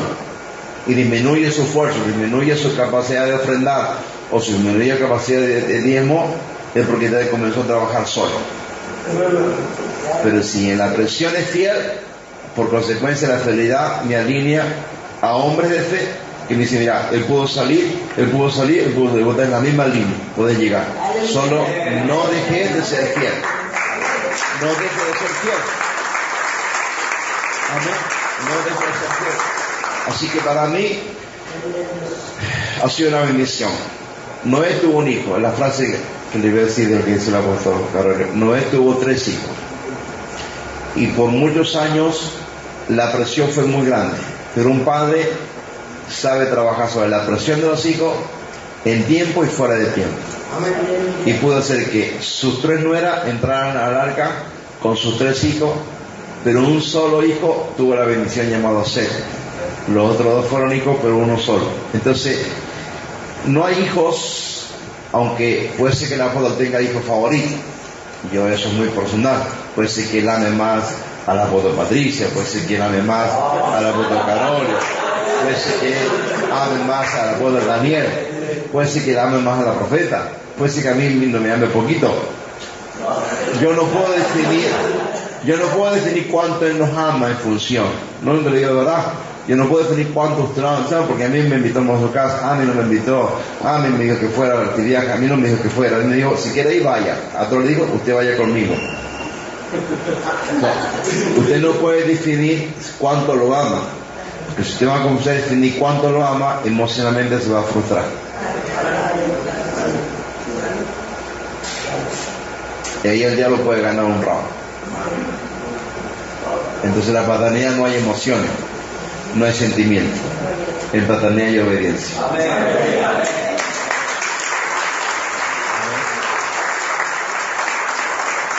y disminuye su esfuerzo, disminuye su capacidad de ofrendar o su disminuye la capacidad de diezmo, es porque ya comenzó a trabajar solo. Pero si en la presión es fiel, por consecuencia la fidelidad me alinea a hombres de fe que me dicen, mira, él pudo salir, vos estás en la misma línea, podés llegar. Solo no dejes de ser fiel. No dejes de ser fiel. Amén. No dejes de ser fiel. Así que para mí ha sido una bendición. Noé tuvo un hijo, es la frase que le voy a decir de lo que dice el apóstol Carolina. Noé tuvo 3 hijos. Y por muchos años la presión fue muy grande. Pero un padre sabe trabajar sobre la presión de los hijos en tiempo y fuera de tiempo. Y pudo hacer que sus 3 nueras entraran al arca con sus 3 hijos, pero un solo hijo tuvo la bendición llamado Seth. Los otros 2 fueron hijos, pero uno solo. Entonces, no hay hijos, aunque puede ser que el apóstol tenga hijos favoritos. Yo, eso es muy personal. Puede ser que él ame más a la apóstol Patricia, puede ser que él ame más a la apóstol Carolina, puede ser que él ame más a la apóstol Daniel, puede ser que él ame más a la profeta, puede ser que a mí no me ame poquito. Yo no puedo definir cuánto él nos ama en función. No te lo digo de verdad. Yo no puedo definir cuántos tramos, porque a mí me invitó a su casa, a mí no me invitó, a mí me dijo que fuera al viaje, a mí no me dijo que fuera. Él me dijo, si quiere ir, vaya. A otro le dijo, usted vaya conmigo. No, usted no puede definir cuánto lo ama. Porque si usted va a comenzar a definir cuánto lo ama, emocionalmente se va a frustrar. Y ahí el diablo puede ganar un round. Entonces la paternidad no hay emociones, no hay sentimiento. En paternidad hay obediencia.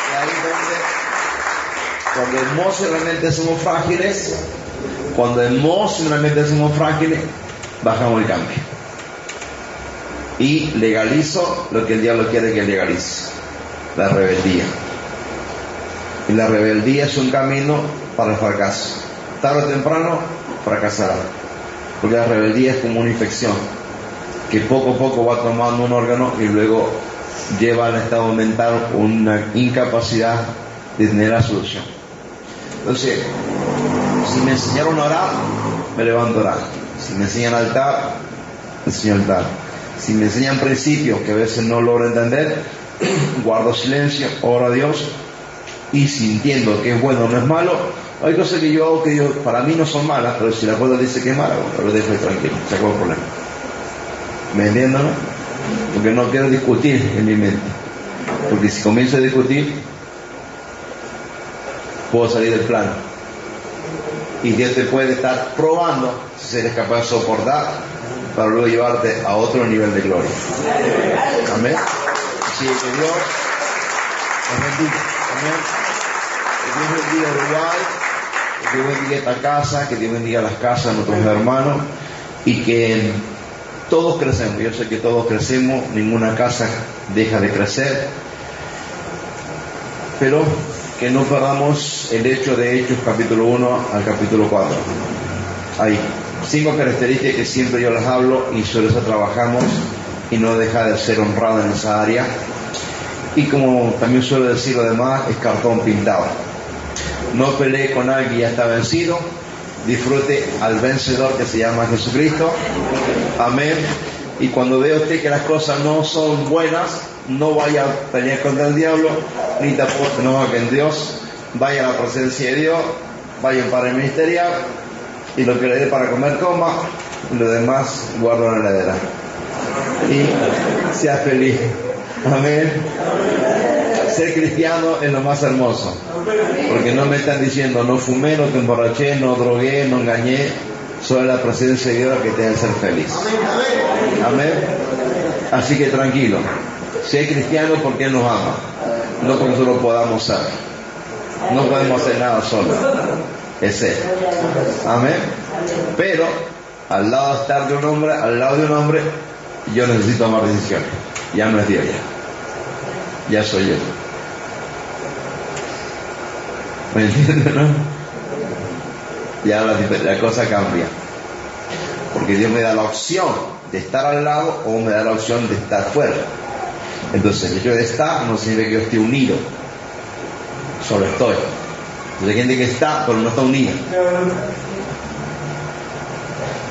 Y ahí cuando emocionalmente somos frágiles, bajamos el cambio. Y legalizo lo que el diablo quiere que legalice: la rebeldía. Y la rebeldía es un camino para el fracaso. Tarde o temprano fracasará, porque la rebeldía es como una infección que poco a poco va tomando un órgano y luego lleva al estado mental una incapacidad de tener la solución. Entonces, si me enseñaron a orar, me levanto a orar. Si me enseñan a altar, me enseño a altar. Si me enseñan principios que a veces no logro entender, guardo silencio, oro a Dios, y si entiendo que es bueno o no es malo, hay cosas que yo hago que para mí no son malas, pero si la cosa dice que es mala, bueno, lo dejo tranquilo, se acabó el problema. ¿Me entienden? ¿No? Porque no quiero discutir en mi mente, porque si comienzo a discutir puedo salir del plano, y Dios te puede estar probando si eres capaz de soportar para luego llevarte a otro nivel de gloria. Amén. Así que Dios nos bendiga. Amén. Que Dios bendiga Uruguay, que Dios bendiga esta casa, que Dios bendiga las casas de nuestros hermanos, y que todos crecemos. Yo sé que todos crecemos, ninguna casa deja de crecer, pero que no perdamos el hecho de Hechos capítulo 1 al capítulo 4. Hay 5 características que siempre yo les hablo y sobre eso trabajamos, y no deja de ser honrado en esa área. Y como también suelo decir, lo demás es cartón pintado. No pelee con alguien que ya está vencido, disfrute al vencedor que se llama Jesucristo. Amén. Y cuando vea usted que las cosas no son buenas, no vaya a pelear contra el diablo, ni tampoco no haga en Dios. Vaya a la presencia de Dios, vaya para el ministerial, y lo que le dé para comer, coma, y lo demás guarda en la heladera. Y sea feliz. Amén. Ser cristiano es lo más hermoso, porque no me están diciendo no fumé, no te emborraché, no drogué, no engañé. Solo la presencia de Dios que te hace ser feliz. Amén. Así que tranquilo, ser cristiano porque Él nos ama, no porque nosotros podamos ser. No podemos hacer nada solo, es Él. Amén. Pero al lado de estar de un hombre, al lado de un hombre, yo necesito tomar decisiones. Ya no es Dios, ya soy yo. ¿Me entienden, no? Ya la cosa cambia, porque Dios me da la opción de estar al lado o me da la opción de estar fuera. Entonces el hecho de estar no significa que yo esté unido, solo estoy. Entonces hay gente que está pero no está unida.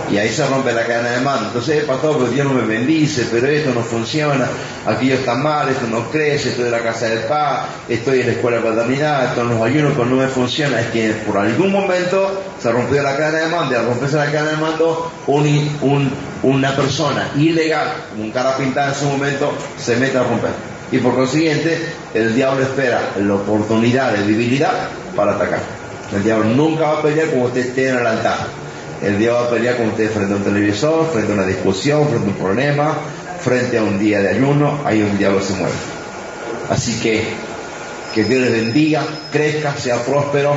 Y ahí se rompe la cadena de mando. Entonces, pastor, pero Dios no me bendice, pero esto no funciona, aquello está mal, esto no crece, estoy en la casa del paz, estoy en la escuela de paternidad, estoy en los ayunos, pero no me funciona. Es que por algún momento se rompió la cadena de mando, y al romperse la cadena de mando, una persona ilegal, un cara pintada en su momento, se mete a romper. Y por consiguiente, el diablo espera la oportunidad de debilidad para atacar. El diablo nunca va a pelear cuando usted esté en el altar. El diablo va a pelear con usted frente a un televisor, frente a una discusión, frente a un problema, frente a un día de ayuno. Ahí un diablo se mueve. Así que Dios les bendiga, crezca, sea próspero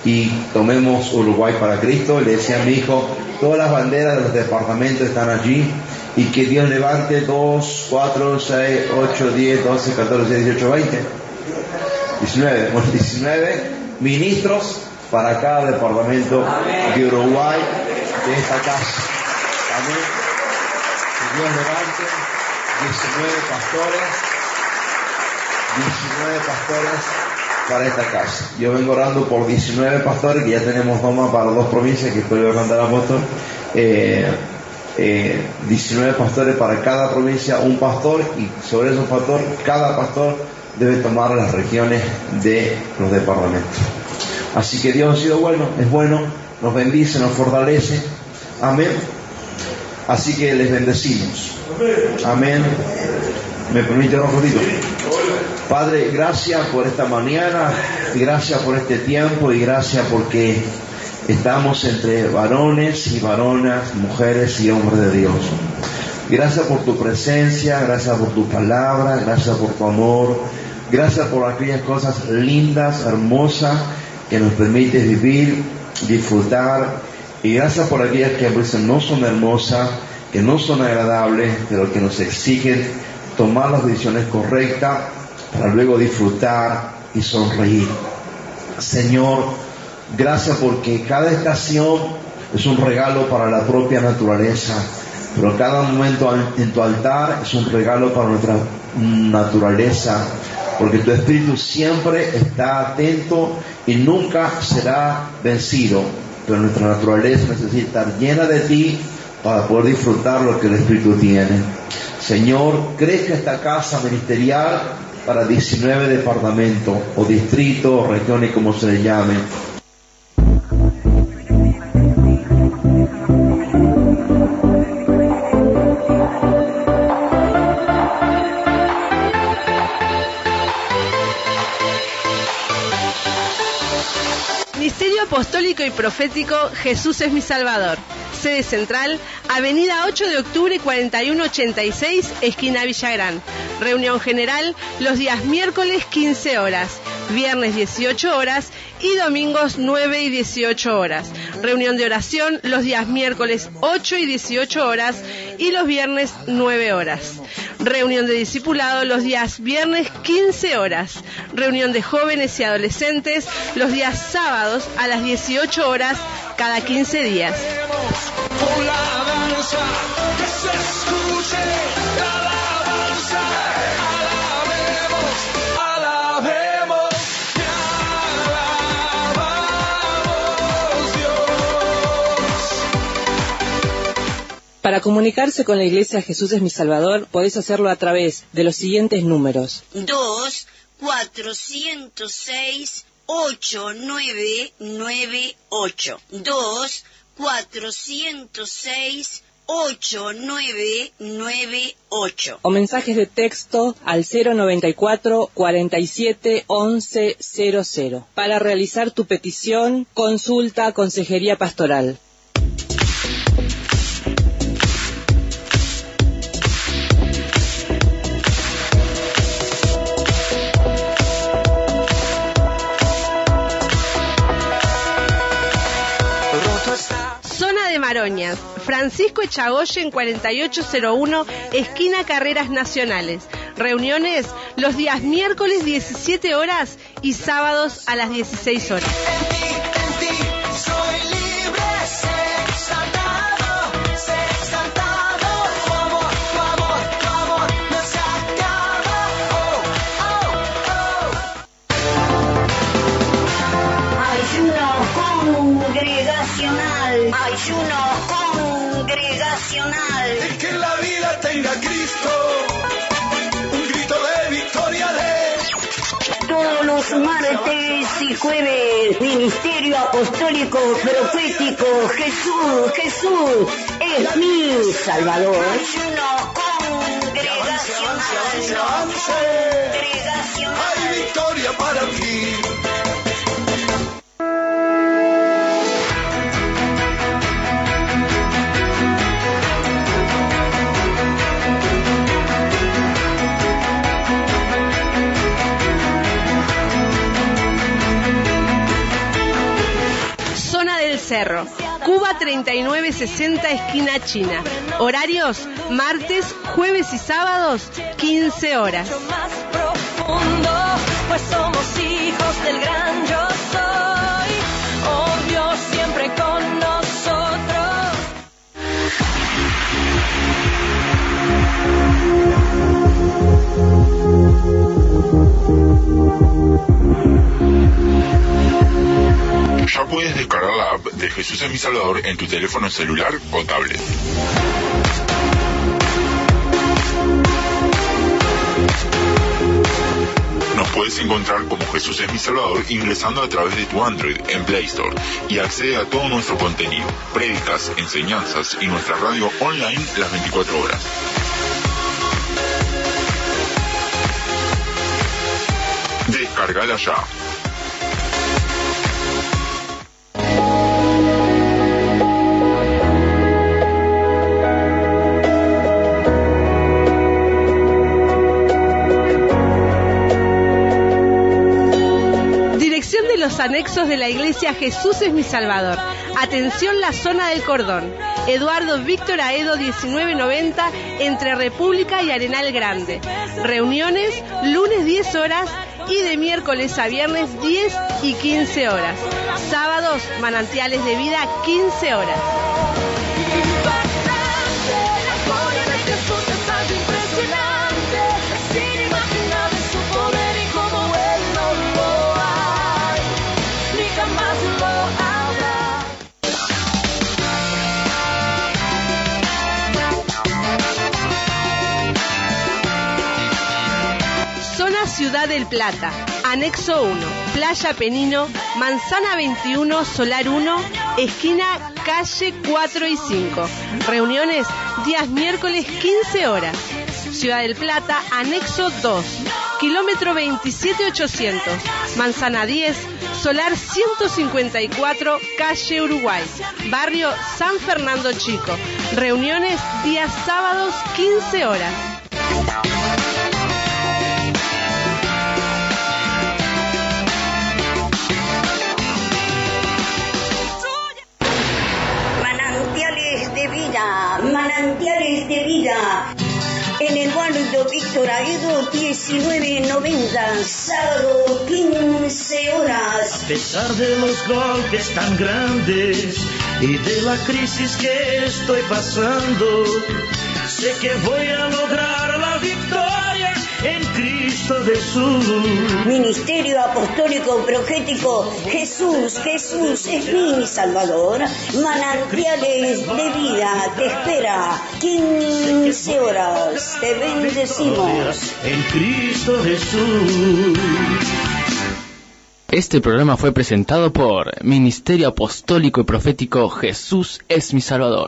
y tomemos Uruguay para Cristo. Le decía a mi hijo, todas las banderas de los departamentos están allí, y que Dios levante 2, 4, 6, 8, 10, 12, 14, 18, 20, 19 ministros para cada departamento de Uruguay, de esta casa. Amén. Que Dios levante 19 pastores para esta casa. Yo vengo orando por 19 pastores, que ya tenemos nomás para 2 provincias, que estoy orando al apóstol. 19 pastores para cada provincia, un pastor, y sobre esos pastores, cada pastor debe tomar las regiones de los departamentos. Así que Dios ha sido bueno, es bueno, nos bendice, nos fortalece. Amén. Así que les bendecimos. Amén. ¿Me permite un ratito? Padre, gracias por esta mañana, y gracias por este tiempo, y gracias porque estamos entre varones y varonas, mujeres y hombres de Dios. Gracias por tu presencia, gracias por tu palabra, gracias por tu amor, gracias por aquellas cosas lindas, hermosas, que nos permites vivir, disfrutar, y gracias por aquellas que a veces no son hermosas, que no son agradables, pero que nos exigen tomar las decisiones correctas para luego disfrutar y sonreír. Señor, gracias porque cada estación es un regalo para la propia naturaleza, pero cada momento en tu altar es un regalo para nuestra naturaleza, porque tu espíritu siempre está atento y nunca será vencido, pero nuestra naturaleza necesita estar llena de ti para poder disfrutar lo que el espíritu tiene. Señor, crezca esta casa ministerial para 19 departamentos o distritos o regiones, como se le llame. Ministerio Apostólico y Profético Jesús es mi Salvador. Sede central, Avenida 8 de Octubre 4186, esquina Villagrán. Reunión general los días miércoles 15 horas, viernes 18 horas y domingos 9 y 18 horas. Reunión de oración los días miércoles 8 y 18 horas y los viernes 9 horas. Reunión de discipulado los días viernes 15 horas. Reunión de jóvenes y adolescentes los días sábados a las 18 horas cada 15 días. Por la danza, que se escuche la alabanza. Alabemos, te alabamos, Dios. Para comunicarse con la Iglesia Jesús es mi Salvador, podés hacerlo a través de los siguientes números: 2-406-8998. 2-406-8998. o mensajes de texto al 094 47 11 00 para realizar tu petición, consulta, consejería pastoral. Zona de Maroñas, Francisco Echagoyen 4801, esquina Carreras Nacionales. Reuniones los días miércoles 17 horas y sábados a las 16 horas. En ti soy libre, sé exaltado, tu amor no se acaba. Ayuno congregacional. Ayuno congregacional. martes y jueves. Ministerio Apostólico Profético Jesús es mi Salvador. Hay victoria para ti. Zona del Cerro, Cuba 3960 esquina China. Horarios martes, jueves y sábados 15 horas. Más profundo, pues somos hijos del gran yo soy. Oh Dios, siempre con nosotros. Ya puedes descargar la app de Jesús es mi Salvador en tu teléfono celular o tablet. Nos puedes encontrar como Jesús es mi Salvador ingresando a través de tu Android en Play Store y accede a todo nuestro contenido, prédicas, enseñanzas y nuestra radio online las 24 horas. Descárgala ya. Dirección de los anexos de la iglesia Jesús es mi Salvador. Atención, la zona del Cordón. Eduardo Víctor Aedo 1990 entre República y Arenal Grande. Reuniones lunes 10 horas y de miércoles a viernes 10 y 15 horas. Sábados, manantiales de vida 15 horas. Ciudad del Plata, Anexo 1, Playa Penino, Manzana 21, Solar 1, esquina calle 4 y 5. Reuniones días miércoles 15 horas. Ciudad del Plata, Anexo 2, kilómetro 27800, Manzana 10, Solar 154, calle Uruguay, barrio San Fernando Chico. Reuniones días sábados 15 horas. Manantiales de vida. En Eduardo Víctor Aedo 1990, sábado 15 horas. A pesar de los golpes tan grandes y de la crisis que estoy pasando, sé que voy a lograr la victoria en Cristo Jesús. Ministerio Apostólico Profético Jesús es mi Salvador. Manantiales de vida te espera 15 horas. Te bendecimos. En Cristo Jesús. Este programa fue presentado por Ministerio Apostólico y Profético Jesús es mi Salvador.